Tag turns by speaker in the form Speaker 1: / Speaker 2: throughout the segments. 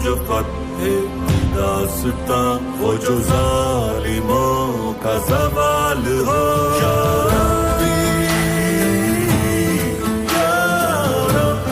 Speaker 1: جو فتح داستاں، وہ جو ظالموں کا زوال ہو. یا ربی یا ربی.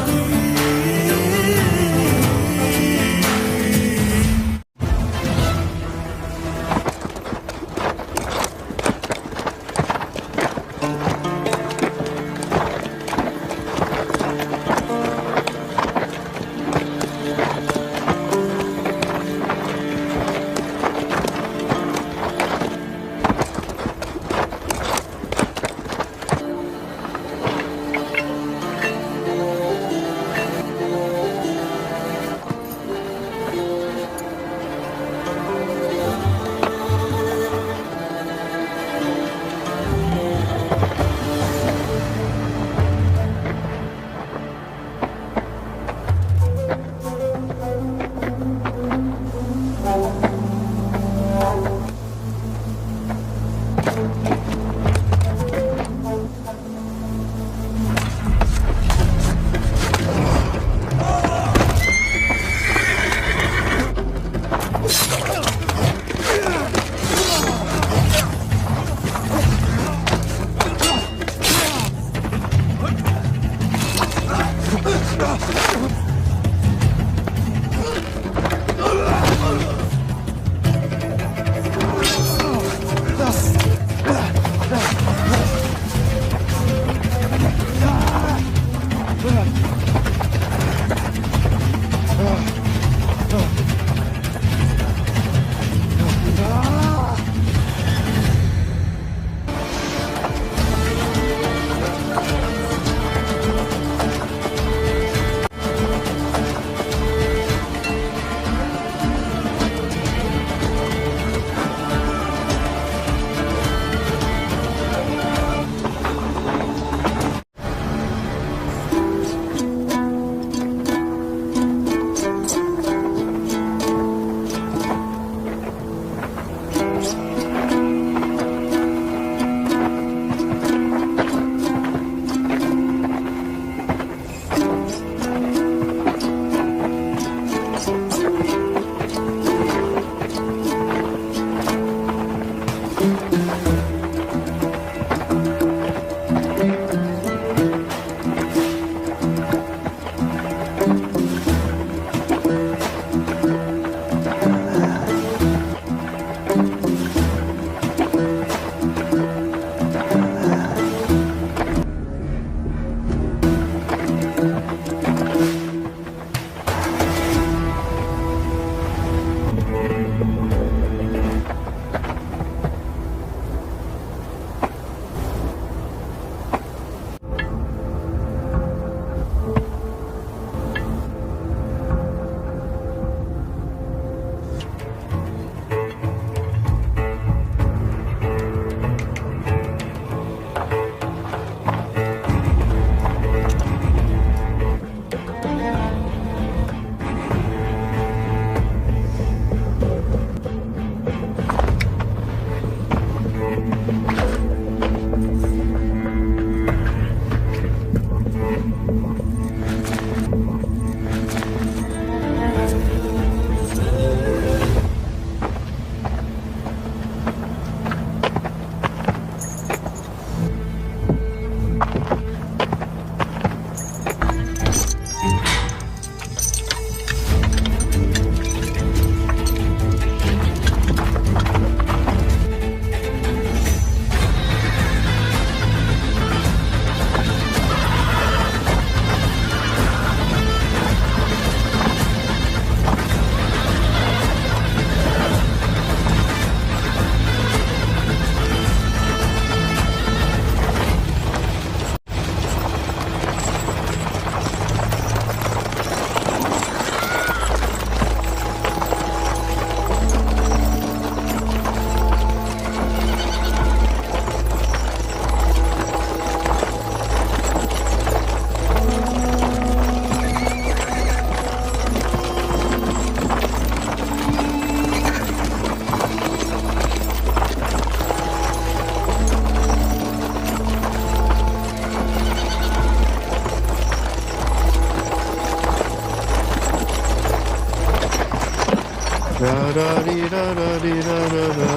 Speaker 2: Da da di da da di da da da.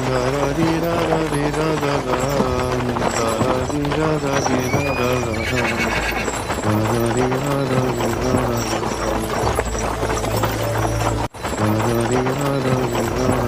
Speaker 2: Da da di da da di da da da. Da da di da da di da da da. Da da di da da di da da da. Da da di da da di da da.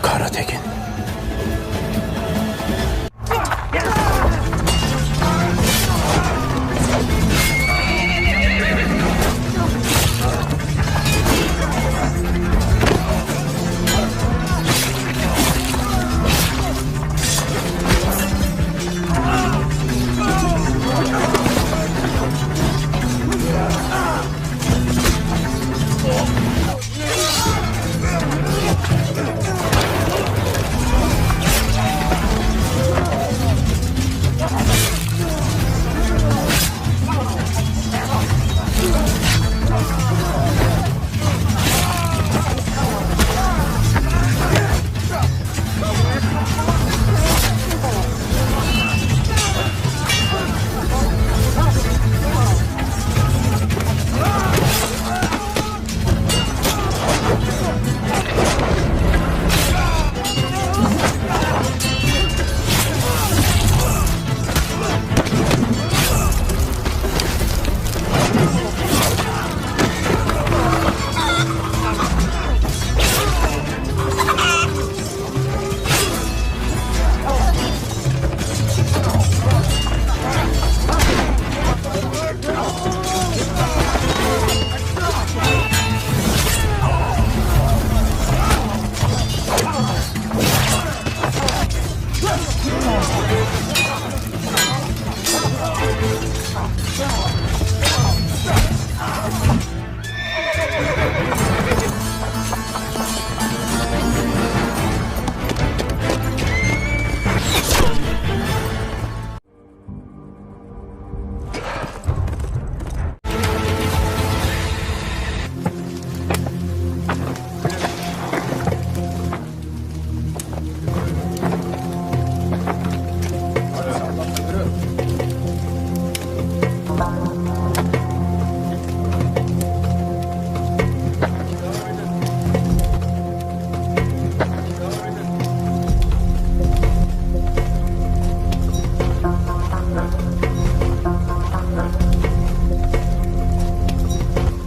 Speaker 3: Karatekin.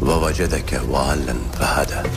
Speaker 3: ووجدك ضالا فهدى.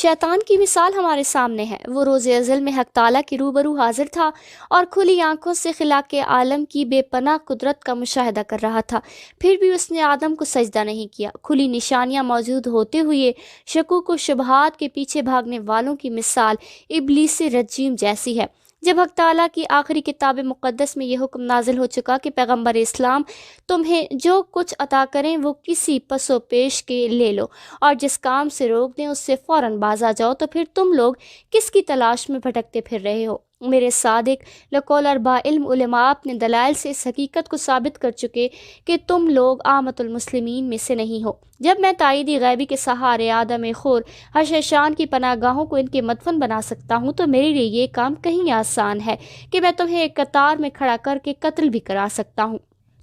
Speaker 4: شیطان کی مثال ہمارے سامنے ہے۔ وہ روز ازل میں حق تعالیٰ کے روبرو حاضر تھا اور کھلی آنکھوں سے خلاق عالم کی بے پناہ قدرت کا مشاہدہ کر رہا تھا، پھر بھی اس نے آدم کو سجدہ نہیں کیا۔ کھلی نشانیاں موجود ہوتے ہوئے شکوک و شبہات کے پیچھے بھاگنے والوں کی مثال ابلیس رجیم جیسی ہے۔ جب حق تعالیٰ کی آخری کتاب مقدس میں یہ حکم نازل ہو چکا کہ پیغمبر اسلام تمہیں جو کچھ عطا کریں وہ کسی پس و پیش کے لے لو اور جس کام سے روک دیں اس سے فوراً باز آ جاؤ، تو پھر تم لوگ کس کی تلاش میں بھٹکتے پھر رہے ہو؟ میرے صادق لقول اربا علم علماء اپنے دلائل سے اس حقیقت کو ثابت کر چکے کہ تم لوگ عامۃ المسلمین میں سے نہیں ہو۔ جب میں تائیدی غیبی کے سہارے آدم خور حشیشان کی پناہ گاہوں کو ان کے مدفن بنا سکتا ہوں، تو میرے لیے یہ کام کہیں آسان ہے کہ میں تمہیں ایک قطار میں کھڑا کر کے قتل بھی کرا سکتا ہوں،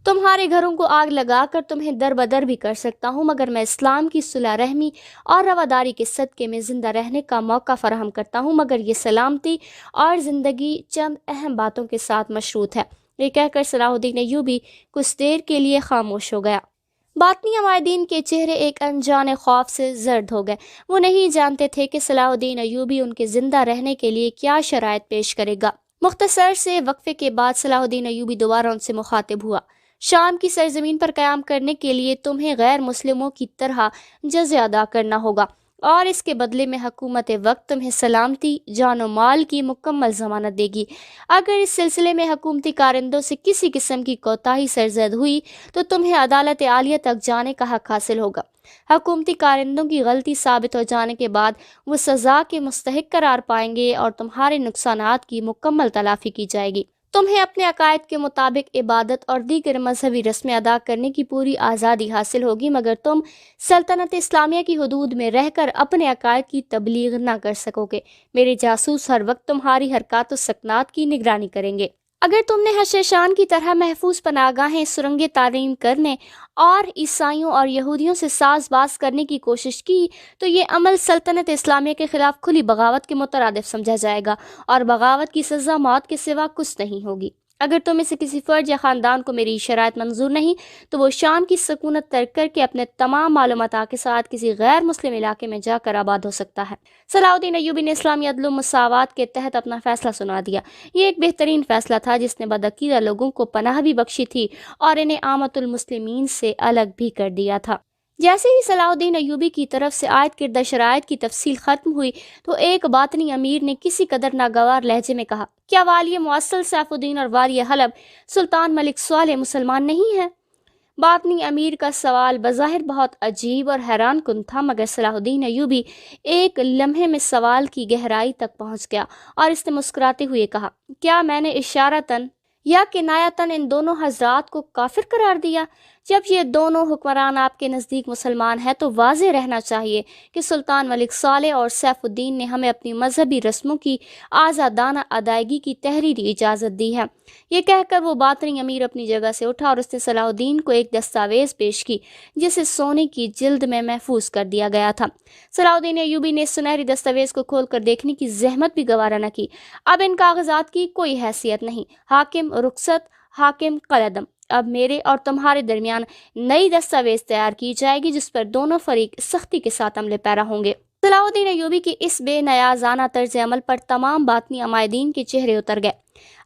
Speaker 4: تمہارے گھروں کو آگ لگا کر تمہیں در بدر بھی کر سکتا ہوں، مگر میں اسلام کی صلح رحمی اور رواداری کے صدقے میں زندہ رہنے کا موقع فراہم کرتا ہوں، مگر یہ سلامتی اور زندگی چند اہم باتوں کے ساتھ مشروط ہے۔ یہ کہہ کر صلاح الدین ایوبی کچھ دیر کے لیے خاموش ہو گیا۔ باطنی عمائدین کے چہرے ایک انجان خوف سے زرد ہو گئے۔ وہ نہیں جانتے تھے کہ صلاح الدین ایوبی ان کے زندہ رہنے کے لیے کیا شرائط پیش کرے گا۔ مختصر سے وقفے کے بعد صلاح الدین ایوبی دوبارہ ان سے مخاطب ہوا۔ شام کی سرزمین پر قیام کرنے کے لیے تمہیں غیر مسلموں کی طرح جزیہ ادا کرنا ہوگا اور اس کے بدلے میں حکومت وقت تمہیں سلامتی، جان و مال کی مکمل ضمانت دے گی۔ اگر اس سلسلے میں حکومتی کارندوں سے کسی قسم کی کوتاہی سرزد ہوئی تو تمہیں عدالت عالیہ تک جانے کا حق حاصل ہوگا۔ حکومتی کارندوں کی غلطی ثابت ہو جانے کے بعد وہ سزا کے مستحق قرار پائیں گے اور تمہارے نقصانات کی مکمل تلافی کی جائے گی۔ تمہیں اپنے عقائد کے مطابق عبادت اور دیگر مذہبی رسمیں ادا کرنے کی پوری آزادی حاصل ہوگی، مگر تم سلطنت اسلامیہ کی حدود میں رہ کر اپنے عقائد کی تبلیغ نہ کر سکو گے۔ میرے جاسوس ہر وقت تمہاری حرکات و سکنات کی نگرانی کریں گے۔ اگر تم نے حشیشان کی طرح محفوظ پناہ گاہیں سرنگیں تعلیم کرنے اور عیسائیوں اور یہودیوں سے ساز باز کرنے کی کوشش کی تو یہ عمل سلطنت اسلامیہ کے خلاف کھلی بغاوت کے مترادف سمجھا جائے گا اور بغاوت کی سزا موت کے سوا کچھ نہیں ہوگی۔ اگر تم میں سے کسی فرد یا خاندان کو میری شرائط منظور نہیں تو وہ شام کی سکونت ترک کر کے اپنے تمام معلومات کے ساتھ کسی غیر مسلم علاقے میں جا کر آباد ہو سکتا ہے۔ صلاح الدین ایوبی نے اسلامی عدل و مساوات کے تحت اپنا فیصلہ سنا دیا۔ یہ ایک بہترین فیصلہ تھا جس نے بدعقیدہ لوگوں کو پناہ بھی بخشی تھی اور انہیں عامۃ المسلمین سے الگ بھی کر دیا تھا۔ جیسے ہی صلاح الدین ایوبی کی طرف سے عائد کردہ شرائط کی تفصیل ختم ہوئی تو ایک باطنی امیر نے کسی قدر ناگوار لہجے میں کہا، کیا والی موصل سیف الدین اور والی حلب سلطان ملک صالح مسلمان نہیں ہیں؟ باطنی امیر کا سوال بظاہر بہت عجیب اور حیران کن تھا، مگر صلاح الدین ایوبی ایک لمحے میں سوال کی گہرائی تک پہنچ گیا اور اس نے مسکراتے ہوئے کہا، کیا میں نے اشارتاً یا کنایتاً ان دونوں حضرات کو کافر قرار دیا؟ جب یہ دونوں حکمران آپ کے نزدیک مسلمان ہیں تو واضح رہنا چاہیے کہ سلطان ملک صالح اور سیف الدین نے ہمیں اپنی مذہبی رسموں کی آزادانہ ادائیگی کی تحریری اجازت دی ہے۔ یہ کہہ کر وہ باطنی امیر اپنی جگہ سے اٹھا اور اس نے صلاح الدین کو ایک دستاویز پیش کی جسے سونے کی جلد میں محفوظ کر دیا گیا تھا۔ صلاح الدین ایوبی نے اس سنہری دستاویز کو کھول کر دیکھنے کی زحمت بھی گوارا نہ کی۔ اب ان کاغذات کی کوئی حیثیت نہیں، حاکم رخصت، حاکم قلعدم۔ اب میرے اور تمہارے درمیان نئی دستاویز تیار کی جائے گی جس پر دونوں فریق سختی کے ساتھ عمل پیرا ہوں گے۔ صلاح الدین ایوبی کی اس بے نیازانہ طرز عمل پر تمام باطنی عمائدین کے چہرے اتر گئے۔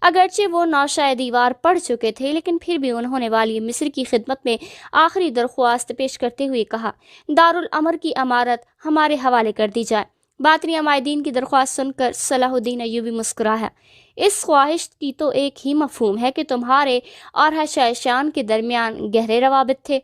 Speaker 4: اگرچہ وہ نوشۂ دیوار پڑھ چکے تھے لیکن پھر بھی انہوں نے والی مصر کی خدمت میں آخری درخواست پیش کرتے ہوئے کہا، دارالامر کی امارت ہمارے حوالے کر دی جائے۔ باطنی عمائدین کی درخواست سن کر صلاح الدین ایوبی مسکرایا۔ اس خواہش کی تو ایک ہی مفہوم ہے کہ تمہارے اور حشیشان کے درمیان گہرے روابط تھے۔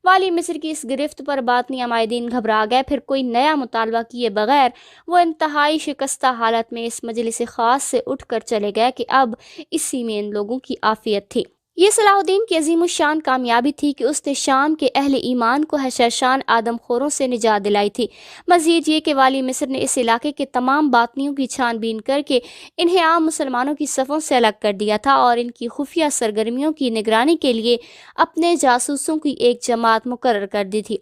Speaker 4: والی مصر کی اس گرفت پر باطنی عمائدین گھبرا گئے، پھر کوئی نیا مطالبہ کیے بغیر وہ انتہائی شکستہ حالت میں اس مجلس خاص سے اٹھ کر چلے گئے کہ اب اسی میں ان لوگوں کی عافیت تھی۔ یہ صلاح الدین کی عظیم الشان کامیابی تھی کہ اس نے شام کے اہل ایمان کو حشیشان آدم خوروں سے نجات دلائی تھی۔ مزید یہ کہ والی مصر نے اس علاقے کے تمام باطنیوں کی چھان بین کر کے انہیں عام مسلمانوں کی صفوں سے الگ کر دیا تھا اور ان کی خفیہ سرگرمیوں کی نگرانی کے لیے اپنے جاسوسوں کی ایک جماعت مقرر کر دی تھی۔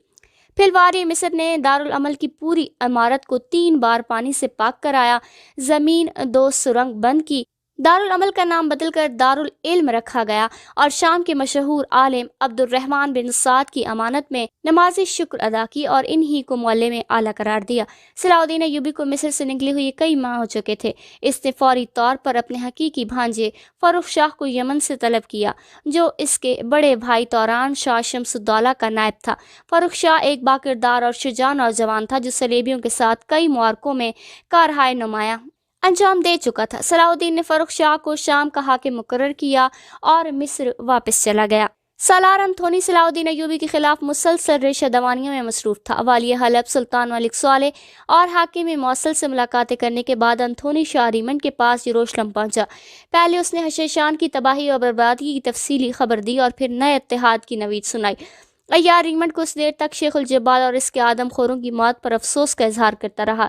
Speaker 4: پھر والی مصر نے دارالعمل کی پوری عمارت کو 3 بار پانی سے پاک کرایا، زمین 2 سرنگ بند کی دارالعمل کا نام بدل کر دارالعلم رکھا گیا اور شام کے مشہور عالم عبد الرحمن بن سعد کی امانت میں نماز شکر ادا کی اور انہی کو معلم اعلیٰ قرار دیا۔ صلاح الدین ایوبی کو مصر سے نکلے ہوئے کئی ماہ ہو چکے تھے۔ اس نے فوری طور پر اپنے حقیقی بھانجے فروخ شاہ کو یمن سے طلب کیا، جو اس کے بڑے بھائی توران شاہ شمس الدولہ کا نائب تھا۔ فروخ شاہ ایک باکردار اور شجاع نوجوان تھا جو صلیبیوں کے ساتھ کئی معرکوں میں کارہائے نمایاں انجام دے چکا تھا۔ صلاح الدین نے فروخ شاہ کو شام کا حاکم مقرر کیا اور مصر واپس چلا گیا۔ سالار انتھونی صلاح الدین ایوبی کے خلاف مسلسل ریشہ دوانیوں میں مصروف تھا۔ والی حلب سلطان ملک صالح اور حاکم موصل سے ملاقاتیں کرنے کے بعد انتھونی شاہ ریمنڈ کے پاس یروشلم پہنچا۔ پہلے اس نے حشیشان کی تباہی اور بربادی کی تفصیلی خبر دی اور پھر نئے اتحاد کی نوید سنائی۔ عیار ریمنڈ کچھ دیر تک شیخ الجبال اور اس کے آدم خوروں کی موت پر افسوس کا اظہار کرتا رہا۔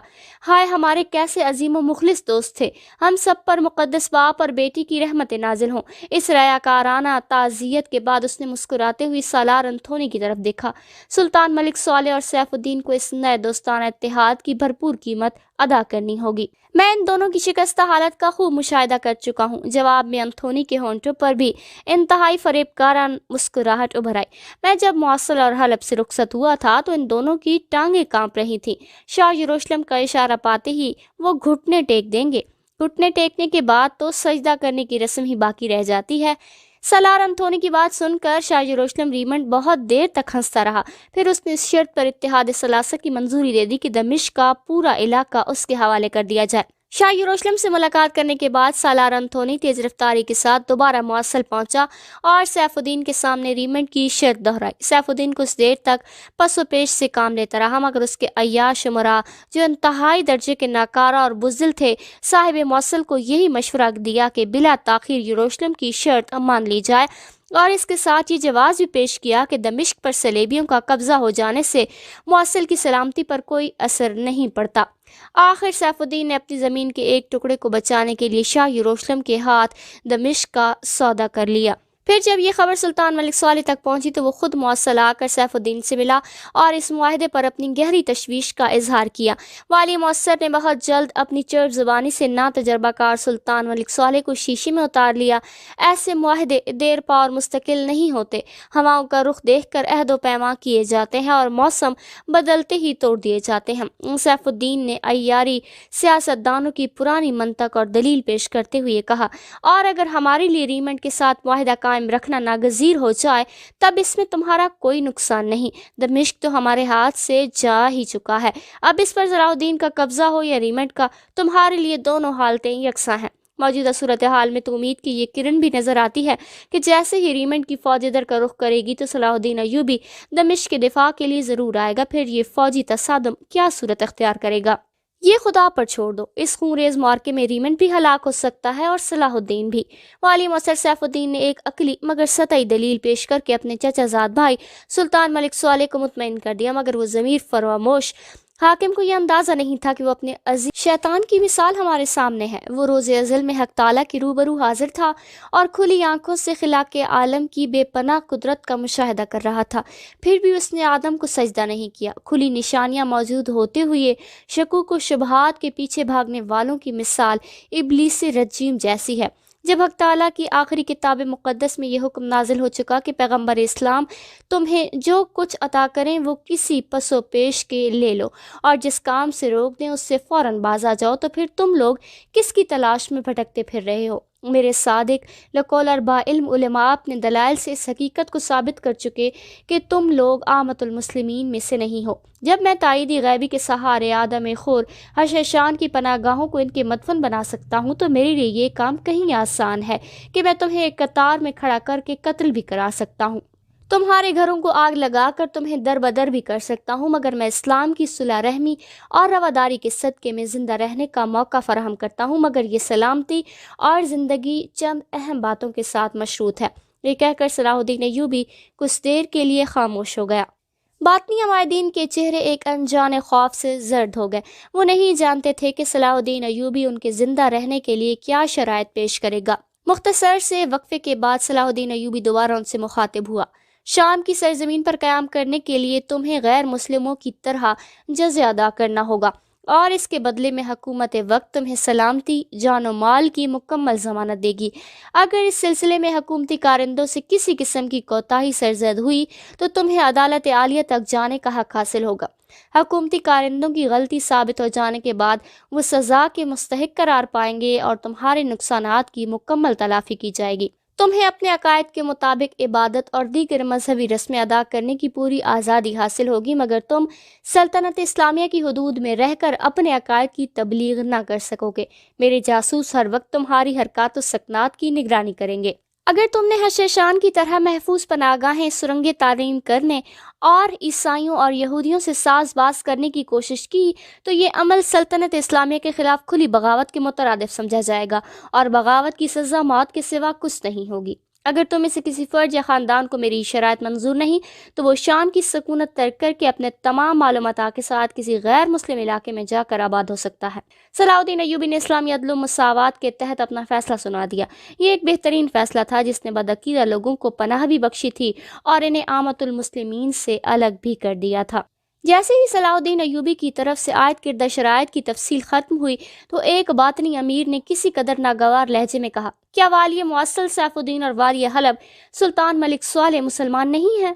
Speaker 4: ہائے ہمارے کیسے عظیم و مخلص دوست تھے، ہم سب پر مقدس باپ اور بیٹی کی رحمت نازل ہوں۔ اس ریاکارانہ تعزیت کے بعد اس نے مسکراتے ہوئی سالار انتھونی کی طرف دیکھا۔ سلطان ملک صالح اور سیف الدین کو اس نئے دوستانہ اتحاد کی بھرپور قیمت ادا کرنی ہوگی۔ میں ان دونوں کی شکستہ حالت کا خوب مشاہدہ کر چکا ہوں۔ جواب میں انتھونی کے ہونٹوں پر بھی انتہائی فریب کارہ مسکراہٹ ابھر آئی۔ میں جب موصل اور حلب سے رخصت ہوا تھا تو ان دونوں کی ٹانگیں کانپ رہی تھیں۔ شاہ یروشلم کا اشارہ پاتے ہی وہ گھٹنے ٹیک دیں گے۔ گھٹنے ٹیکنے کے بعد تو سجدہ کرنے کی رسم ہی باقی رہ جاتی ہے۔ سالار انتھونی کی بات سن کر شاہ یروشلم ریمنڈ بہت دیر تک ہنستا رہا۔ پھر اس نے اس شرط پر اتحاد ثلاثہ کی منظوری دے دی کہ دمشق کا پورا علاقہ اس کے حوالے کر دیا جائے۔ شاہ یروشلم سے ملاقات کرنے کے بعد سالار انتھونی تیز رفتاری کے ساتھ دوبارہ موصل پہنچا اور سیف الدین کے سامنے ریمنڈ کی شرط دہرائی۔ سیف الدین کچھ دیر تک پس و پیش سے کام لیتا رہا، مگر اس کے عیاش امراء جو انتہائی درجے کے ناکارہ اور بزدل تھے، صاحب موصل کو یہی مشورہ دیا کہ بلا تاخیر یروشلم کی شرط مان لی جائے اور اس کے ساتھ یہ جواز بھی پیش کیا کہ دمشق پر صلیبیوں کا قبضہ ہو جانے سے موصل کی سلامتی پر کوئی اثر نہیں پڑتا۔ آخر سیف الدین نے اپنی زمین کے ایک ٹکڑے کو بچانے کے لیے شاہ یروشلم کے ہاتھ دمشق کا سودا کر لیا۔ پھر جب یہ خبر سلطان ملک صالح تک پہنچی تو وہ خود موصل آ کر سیف الدین سے ملا اور اس معاہدے پر اپنی گہری تشویش کا اظہار کیا۔ والی موصل نے بہت جلد اپنی چرب زبانی سے نا تجربہ کار سلطان ملک صالح کو شیشے میں اتار لیا۔ ایسے معاہدے دیر پا اور مستقل نہیں ہوتے، ہواؤں کا رخ دیکھ کر عہد و پیما کیے جاتے ہیں اور موسم بدلتے ہی توڑ دیے جاتے ہیں۔ سیف الدین نے عیاری سیاست دانوں کی پرانی منطق اور دلیل پیش کرتے ہوئے کہا، اور اگر ہمارے لیے ریمنڈ کے ساتھ معاہدہ قائم رکھنا ناگزیر ہو جائے تب اس میں تمہارا کوئی نقصان نہیں۔ دمشق تو ہمارے ہاتھ سے جا ہی چکا ہے، اب اس پر صلاح الدین کا قبضہ ہو یا ریمنڈ کا، تمہارے لیے دونوں حالتیں یکساں ہیں۔ موجودہ صورتحال میں تو امید کی یہ کرن بھی نظر آتی ہے کہ جیسے ہی ریمنڈ کی فوج ادھر کا رخ کرے گی تو صلاح الدین ایوبی دمشق کے دفاع کے لیے ضرور آئے گا۔ پھر یہ فوجی تصادم کیا صورت اختیار کرے گا، یہ خدا پر چھوڑ دو۔ اس خونریز معرکے میں ریمنڈ بھی ہلاک ہو سکتا ہے اور صلاح الدین بھی۔ والی موصل سیف الدین نے ایک عقلی مگر سطحی دلیل پیش کر کے اپنے چچا زاد بھائی سلطان ملک صالح کو مطمئن کر دیا، مگر وہ ضمیر فراموش حاکم کو یہ اندازہ نہیں تھا کہ وہ اپنے عظیم شیطان کی مثال ہمارے سامنے ہے۔ وہ روز ازل میں حق تعالیٰ کے روبرو حاضر تھا اور کھلی آنکھوں سے خلاق عالم کی بے پناہ قدرت کا مشاہدہ کر رہا تھا، پھر بھی اس نے آدم کو سجدہ نہیں کیا۔ کھلی نشانیاں موجود ہوتے ہوئے شکوک و شبہات کے پیچھے بھاگنے والوں کی مثال ابلیس رجیم جیسی ہے۔ جب حق تعالیٰ کی آخری کتاب مقدس میں یہ حکم نازل ہو چکا کہ پیغمبر اسلام تمہیں جو کچھ عطا کریں وہ کسی پس و پیش کے لے لو اور جس کام سے روک دیں اس سے فوراً باز آ جاؤ، تو پھر تم لوگ کس کی تلاش میں بھٹکتے پھر رہے ہو؟ میرے صادق لقول اربا علم علماء اپنے دلائل سے اس حقیقت کو ثابت کر چکے کہ تم لوگ عامت المسلمین میں سے نہیں ہو۔ جب میں تائیدی غیبی کے سہارے آدم خور حشیشان کی پناہ گاہوں کو ان کے مدفن بنا سکتا ہوں تو میرے لیے یہ کام کہیں آسان ہے کہ میں تمہیں ایک قطار میں کھڑا کر کے قتل بھی کرا سکتا ہوں، تمہارے گھروں کو آگ لگا کر تمہیں در بدر بھی کر سکتا ہوں، مگر میں اسلام کی صلح رحمی اور رواداری کے صدقے میں زندہ رہنے کا موقع فراہم کرتا ہوں، مگر یہ سلامتی اور زندگی چند اہم باتوں کے ساتھ مشروط ہے۔ یہ کہہ کر صلاح الدین ایوبی کچھ دیر کے لیے خاموش ہو گیا۔ باطنی عمائدین کے چہرے ایک انجان خوف سے زرد ہو گئے۔ وہ نہیں جانتے تھے کہ صلاح الدین ایوبی ان کے زندہ رہنے کے لیے کیا شرائط پیش کرے گا۔ مختصر سے وقفے کے بعد صلاح الدین ایوبی دوبارہ ان سے مخاطب ہوا۔ شام کی سرزمین پر قیام کرنے کے لیے تمہیں غیر مسلموں کی طرح جزیہ ادا کرنا ہوگا۔ اور اس کے بدلے میں حکومت وقت تمہیں سلامتی، جان و مال کی مکمل ضمانت دے گی۔ اگر اس سلسلے میں حکومتی کارندوں سے کسی قسم کی کوتاہی سرزد ہوئی تو تمہیں عدالت عالیہ تک جانے کا حق حاصل ہوگا۔ حکومتی کارندوں کی غلطی ثابت ہو جانے کے بعد وہ سزا کے مستحق قرار پائیں گے اور تمہارے نقصانات کی مکمل تلافی کی جائے گی۔ تمہیں اپنے عقائد کے مطابق عبادت اور دیگر مذہبی رسمیں ادا کرنے کی پوری آزادی حاصل ہوگی، مگر تم سلطنت اسلامیہ کی حدود میں رہ کر اپنے عقائد کی تبلیغ نہ کر سکو گے۔ میرے جاسوس ہر وقت تمہاری حرکات و سکنات کی نگرانی کریں گے۔ اگر تم نے حشیشان کی طرح محفوظ پناہگاہیں سرنگیں تعمیر کرنے اور عیسائیوں اور یہودیوں سے ساز باز کرنے کی کوشش کی تو یہ عمل سلطنت اسلامیہ کے خلاف کھلی بغاوت کے مترادف سمجھا جائے گا اور بغاوت کی سزا موت کے سوا کچھ نہیں ہوگی۔ اگر تم میں سے کسی فرد یا خاندان کو میری شرائط منظور نہیں تو وہ شام کی سکونت ترک کر کے اپنے تمام معلومات کے ساتھ کسی غیر مسلم علاقے میں جا کر آباد ہو سکتا ہے۔ صلاح الدین ایوبی نے اسلامی عدل و مساوات کے تحت اپنا فیصلہ سنا دیا۔ یہ ایک بہترین فیصلہ تھا جس نے بدعقیدہ لوگوں کو پناہ بھی بخشی تھی اور انہیں عامت المسلمین سے الگ بھی کر دیا تھا۔ جیسے ہی صلاح الدین ایوبی کی طرف سے عائد کردہ شرائط کی تفصیل ختم ہوئی تو ایک باطنی امیر نے کسی قدر ناگوار لہجے میں کہا، کیا والی موصل سیف الدین اور والی حلب سلطان ملک صالح مسلمان نہیں ہیں؟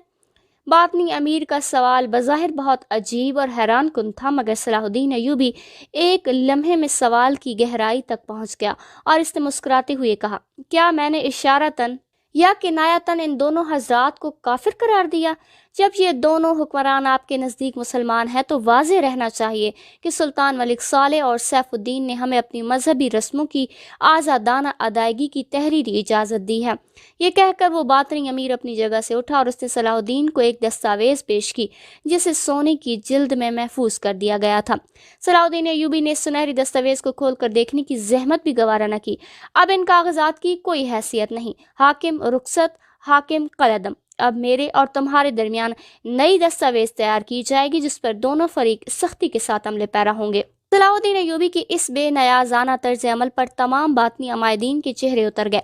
Speaker 4: باطنی امیر کا سوال بظاہر بہت عجیب اور حیران کن تھا، مگر صلاح الدین ایوبی ایک لمحے میں سوال کی گہرائی تک پہنچ گیا اور اس نے مسکراتے ہوئے کہا، کیا میں نے اشارتاً یا کنایتاً ان دونوں حضرات کو کافر قرار دیا؟ جب یہ دونوں حکمران آپ کے نزدیک مسلمان ہیں تو واضح رہنا چاہیے کہ سلطان ملک صالح اور سیف الدین نے ہمیں اپنی مذہبی رسموں کی آزادانہ ادائیگی کی تحریری اجازت دی ہے۔ یہ کہہ کر وہ باطنی امیر اپنی جگہ سے اٹھا اور اس نے صلاح الدین کو ایک دستاویز پیش کی جسے سونے کی جلد میں محفوظ کر دیا گیا تھا۔ صلاح الدین ایوبی نے اس سنہری دستاویز کو کھول کر دیکھنے کی زحمت بھی گوارا نہ کی۔ اب ان کاغذات کی کوئی حیثیت نہیں، حاکم رخصت، حاکم قلعدم۔ اب میرے اور تمہارے درمیان نئی دستاویز تیار کی جائے گی جس پر دونوں فریق سختی کے ساتھ عمل پیرا ہوں گے۔ صلاح الدین ایوبی کی اس بے نیازانہ طرز عمل پر تمام باطنی عمائدین کے چہرے اتر گئے۔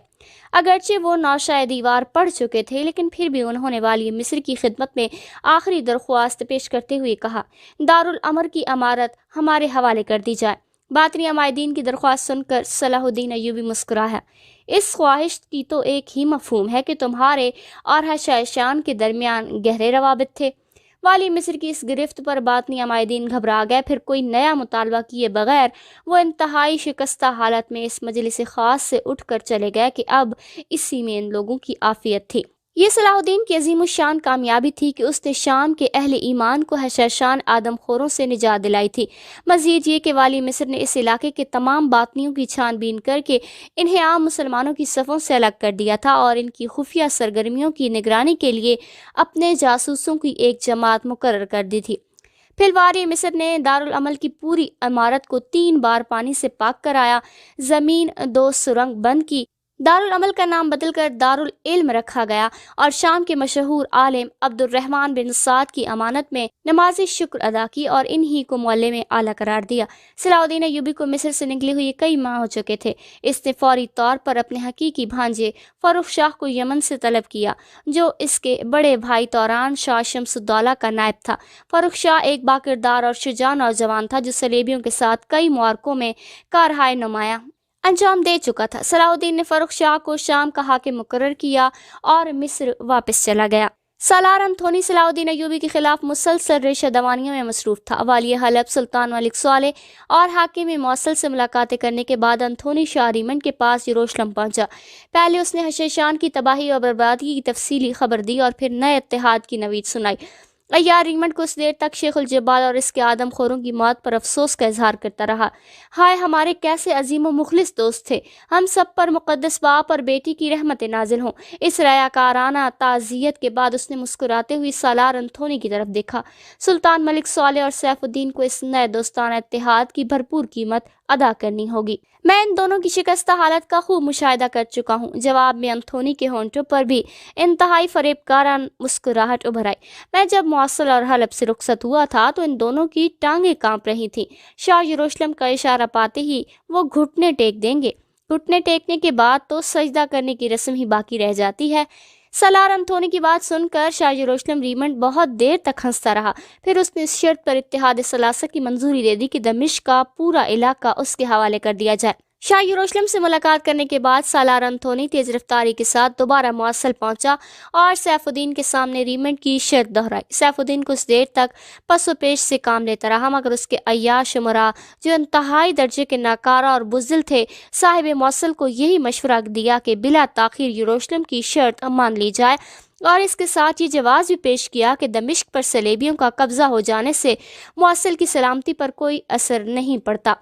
Speaker 4: اگرچہ وہ نوشۂ دیوار پڑھ چکے تھے لیکن پھر بھی انہوں نے والی مصر کی خدمت میں آخری درخواست پیش کرتے ہوئے کہا، دارالامر کی امارت ہمارے حوالے کر دی جائے۔ باطنی عمائدین کی درخواست سن کر صلاح الدین ایوبی مسکرایا۔ اس خواہش کی تو ایک ہی مفہوم ہے کہ تمہارے اور حشائشان کے درمیان گہرے روابط تھے۔ والی مصر کی اس گرفت پر باطنی عمائدین گھبرا گئے، پھر کوئی نیا مطالبہ کیے بغیر وہ انتہائی شکستہ حالت میں اس مجلس خاص سے اٹھ کر چلے گئے کہ اب اسی میں ان لوگوں کی عافیت تھی۔ یہ صلاح الدین کی عظیم الشان کامیابی تھی کہ اس نے شام کے اہل ایمان کو حشاشان آدم خوروں سے نجات دلائی تھی۔ مزید یہ کہ والی مصر نے اس علاقے کے تمام باطنیوں کی چھان بین کر کے انہیں عام مسلمانوں کی صفوں سے الگ کر دیا تھا اور ان کی خفیہ سرگرمیوں کی نگرانی کے لیے اپنے جاسوسوں کی ایک جماعت مقرر کر دی تھی۔ پھر والی مصر نے دارالعمل کی پوری عمارت کو 3 بار پانی سے پاک کرایا، زمین 2 سرنگ بند کی، دارالعمل کا نام بدل کر دارالعلم رکھا گیا اور شام کے مشہور عالم عبد الرحمن بن سعد کی امانت میں نماز شکر ادا کی اور انہی کو معلم اعلیٰ قرار دیا۔ صلاح الدین ایوبی کو مصر سے نکلے ہوئے کئی ماہ ہو چکے تھے۔ اس نے فوری طور پر اپنے حقیقی بھانجے فروخ شاہ کو یمن سے طلب کیا جو اس کے بڑے بھائی توران شاہ شمس الدولہ کا نائب تھا۔ فروخ شاہ ایک باکردار اور شجاع نوجوان تھا جو صلیبیوں کے ساتھ کئی معرکوں میں کارہائے نمایاں انجام دے چکا تھا۔ صلاح الدین نے فروخ شاہ کو شام کا حاکم مقرر کیا اور مصر واپس چلا گیا۔ سالار انتھونی صلاح الدین ایوبی کے خلاف مسلسل ریشہ دوانیوں میں مصروف تھا۔ والی حلب سلطان ملک صالح اور حاکم موصل سے ملاقاتیں کرنے کے بعد انتھونی شاہ ریمن کے پاس یروشلم پہنچا۔ پہلے اس نے حشیشان کی تباہی اور بربادی کی تفصیلی خبر دی اور پھر نئے اتحاد کی نوید سنائی۔ عیار ریمنڈ کچھ دیر تک شیخ الجبال اور اس کے آدم خوروں کی موت پر افسوس کا اظہار کرتا رہا۔ ہائے ہمارے کیسے عظیم و مخلص دوست تھے، ہم سب پر مقدس باپ اور بیٹی کی رحمت نازل ہوں۔ اس ریاکارانہ تعزیت کے بعد اس نے مسکراتے ہوئی سالار انتھونی کی طرف دیکھا۔ سلطان ملک صالح اور سیف الدین کو اس نئے دوستانہ اتحاد کی بھرپور قیمت ادا کرنی ہوگی۔ میں ان دونوں کی شکستہ حالت کا خوب مشاہدہ کر چکا ہوں۔ جواب میں انتھونی کے ہونٹوں پر بھی انتہائی فریب کارہ مسکراہٹ ابھر آئی۔ میں جب موصل اور حلب سے رخصت ہوا تھا تو ان دونوں کی ٹانگیں کانپ رہی تھیں۔ شاہ یروشلم کا اشارہ پاتے ہی وہ گھٹنے ٹیک دیں گے۔ گھٹنے ٹیکنے کے بعد تو سجدہ کرنے کی رسم ہی باقی رہ جاتی ہے۔ سالار انتھونی کی بات سن کر شاہ یروشلم ریمنڈ بہت دیر تک ہنستا رہا. پھر اس نے اس شرط پر اتحاد ثلاثہ کی منظوری دے دی کہ دمشق کا پورا علاقہ اس کے حوالے کر دیا جائے. شاہ یروشلم سے ملاقات کرنے کے بعد سالار انتھونی تیز رفتاری کے ساتھ دوبارہ موصل پہنچا اور سیف الدین کے سامنے ریمنڈ کی شرط دہرائی. سیف الدین کچھ دیر تک پس و پیش سے کام لیتا رہا، مگر اس کے عیاش امراء جو انتہائی درجے کے ناکارہ اور بزدل تھے، صاحب موصل کو یہی مشورہ دیا کہ بلا تاخیر یروشلم کی شرط مان لی جائے، اور اس کے ساتھ یہ جواز بھی پیش کیا کہ دمشق پر صلیبیوں کا قبضہ ہو جانے سے موصل کی سلامتی پر کوئی اثر نہیں پڑتا.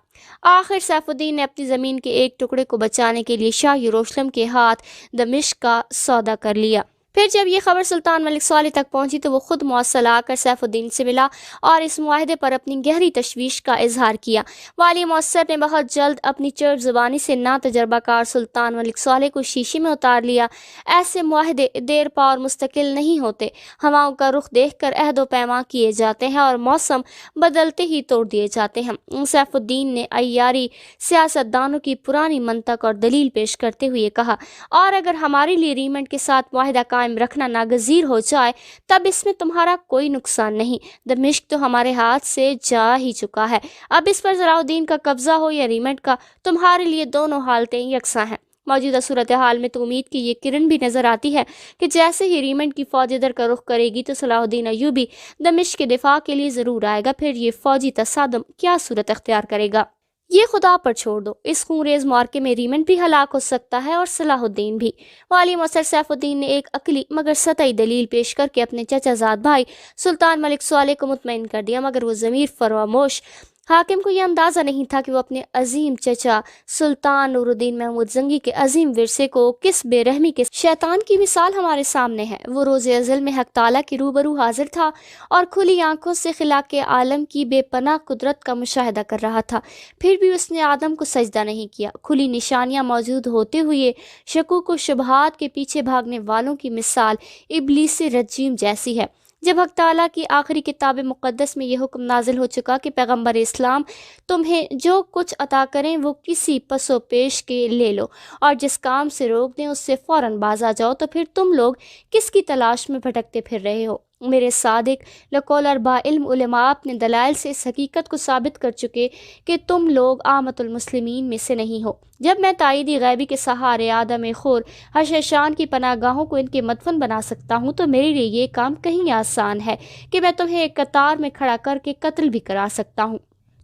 Speaker 4: آخر سیف الدین نے اپنی زمین کے ایک ٹکڑے کو بچانے کے لیے شاہ یروشلم کے ہاتھ دمشق کا سودا کر لیا. پھر جب یہ خبر سلطان ملک صالح تک پہنچی تو وہ خود موصل آ کر سیف الدین سے ملا اور اس معاہدے پر اپنی گہری تشویش کا اظہار کیا. والی موصل نے بہت جلد اپنی چرب زبانی سے نا تجربہ کار سلطان ملک صالح کو شیشے میں اتار لیا. ایسے معاہدے دیر پا اور مستقل نہیں ہوتے، ہواؤں کا رخ دیکھ کر عہد و پیما کیے جاتے ہیں اور موسم بدلتے ہی توڑ دیے جاتے ہیں. سیف الدین نے عیاری سیاست دانوں کی پرانی منطق اور دلیل پیش کرتے ہوئے کہا، اور اگر ہمارے لیے ریمنڈ کے ساتھ معاہدہ قائم رکھنا ناگزیر ہو جائے تب اس میں تمہارا کوئی نقصان نہیں. دمشق تو ہمارے ہاتھ سے جا ہی چکا ہے، اب اس پر صلاح الدین کا قبضہ ہو یا ریمنڈ کا، تمہارے لیے دونوں حالتیں یکساں ہیں. موجودہ صورتحال میں تو امید کی یہ کرن بھی نظر آتی ہے کہ جیسے ہی ریمنڈ کی فوج ادھر کا رخ کرے گی تو صلاح الدین ایوبی دمشق کے دفاع کے لیے ضرور آئے گا. پھر یہ فوجی تصادم کیا صورت اختیار کرے گا، یہ خدا پر چھوڑ دو. اس خونریز معرکے میں ریمنڈ بھی ہلاک ہو سکتا ہے اور صلاح الدین بھی. والی موصل سیف الدین نے ایک عقلی مگر سطحی دلیل پیش کر کے اپنے چچا زاد بھائی سلطان ملک صالح کو مطمئن کر دیا، مگر وہ ضمیر فراموش حاکم کو یہ اندازہ نہیں تھا کہ وہ اپنے عظیم چچا سلطان نور الدین محمود زنگی کے عظیم ورثے کو کس بے رحمی کے شیطان کی مثال ہمارے سامنے ہے. وہ روز ازل میں حق تعالیٰ کے روبرو حاضر تھا اور کھلی آنکھوں سے خلاق عالم کی بے پناہ قدرت کا مشاہدہ کر رہا تھا. پھر بھی اس نے آدم کو سجدہ نہیں کیا. کھلی نشانیاں موجود ہوتے ہوئے شکوک و شبہات کے پیچھے بھاگنے والوں کی مثال ابلیس رجیم جیسی ہے. جب حق تعالیٰ کی آخری کتاب مقدس میں یہ حکم نازل ہو چکا کہ پیغمبر اسلام تمہیں جو کچھ عطا کریں وہ کسی پس و پیش کے لے لو اور جس کام سے روک دیں اس سے فوراً باز آ جاؤ، تو پھر تم لوگ کس کی تلاش میں بھٹکتے پھر رہے ہو؟ میرے صادق لقول اربا علم علماء اپنے دلائل سے اس حقیقت کو ثابت کر چکے کہ تم لوگ عامت المسلمین میں سے نہیں ہو. جب میں تائیدی غیبی کے سہارے آدم خور حشیشان کی پناہ گاہوں کو ان کے مدفن بنا سکتا ہوں تو میرے لیے یہ کام کہیں آسان ہے کہ میں تمہیں ایک قطار میں کھڑا کر کے قتل بھی کرا سکتا ہوں،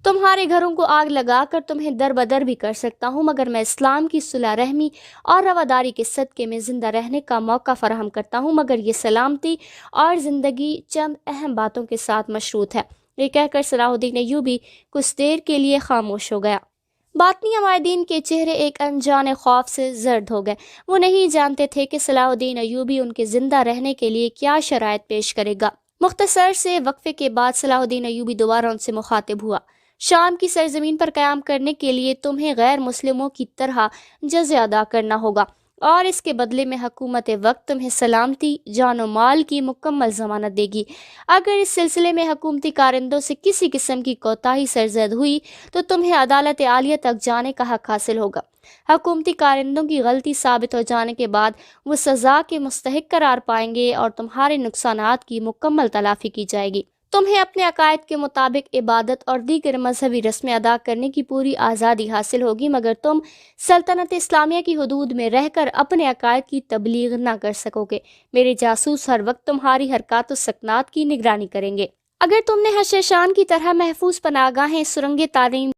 Speaker 4: تمہارے گھروں کو آگ لگا کر تمہیں در بدر بھی کر سکتا ہوں، مگر میں اسلام کی صلح رحمی اور رواداری کے صدقے میں زندہ رہنے کا موقع فراہم کرتا ہوں، مگر یہ سلامتی اور زندگی چند اہم باتوں کے ساتھ مشروط ہے. یہ کہہ کر صلاح الدین ایوبی کچھ دیر کے لیے خاموش ہو گیا. باطنی عمائدین کے چہرے ایک انجان خوف سے زرد ہو گئے. وہ نہیں جانتے تھے کہ صلاح الدین ایوبی ان کے زندہ رہنے کے لیے کیا شرائط پیش کرے گا. مختصر سے وقفے کے بعد صلاح الدین ایوبی دوبارہ ان سے مخاطب ہوا. شام کی سرزمین پر قیام کرنے کے لیے تمہیں غیر مسلموں کی طرح جزیہ ادا کرنا ہوگا اور اس کے بدلے میں حکومت وقت تمہیں سلامتی جان و مال کی مکمل ضمانت دے گی. اگر اس سلسلے میں حکومتی کارندوں سے کسی قسم کی کوتاہی سرزد ہوئی تو تمہیں عدالت عالیہ تک جانے کا حق حاصل ہوگا. حکومتی کارندوں کی غلطی ثابت ہو جانے کے بعد وہ سزا کے مستحق قرار پائیں گے اور تمہارے نقصانات کی مکمل تلافی کی جائے گی. تمہیں اپنے عقائد کے مطابق عبادت اور دیگر مذہبی رسمیں ادا کرنے کی پوری آزادی حاصل ہوگی، مگر تم سلطنت اسلامیہ کی حدود میں رہ کر اپنے عقائد کی تبلیغ نہ کر سکو گے. میرے جاسوس ہر وقت تمہاری حرکات و سکنات کی نگرانی کریں گے. اگر تم نے حشیشان کی طرح محفوظ پناہ گاہیں سرنگیں تعلیم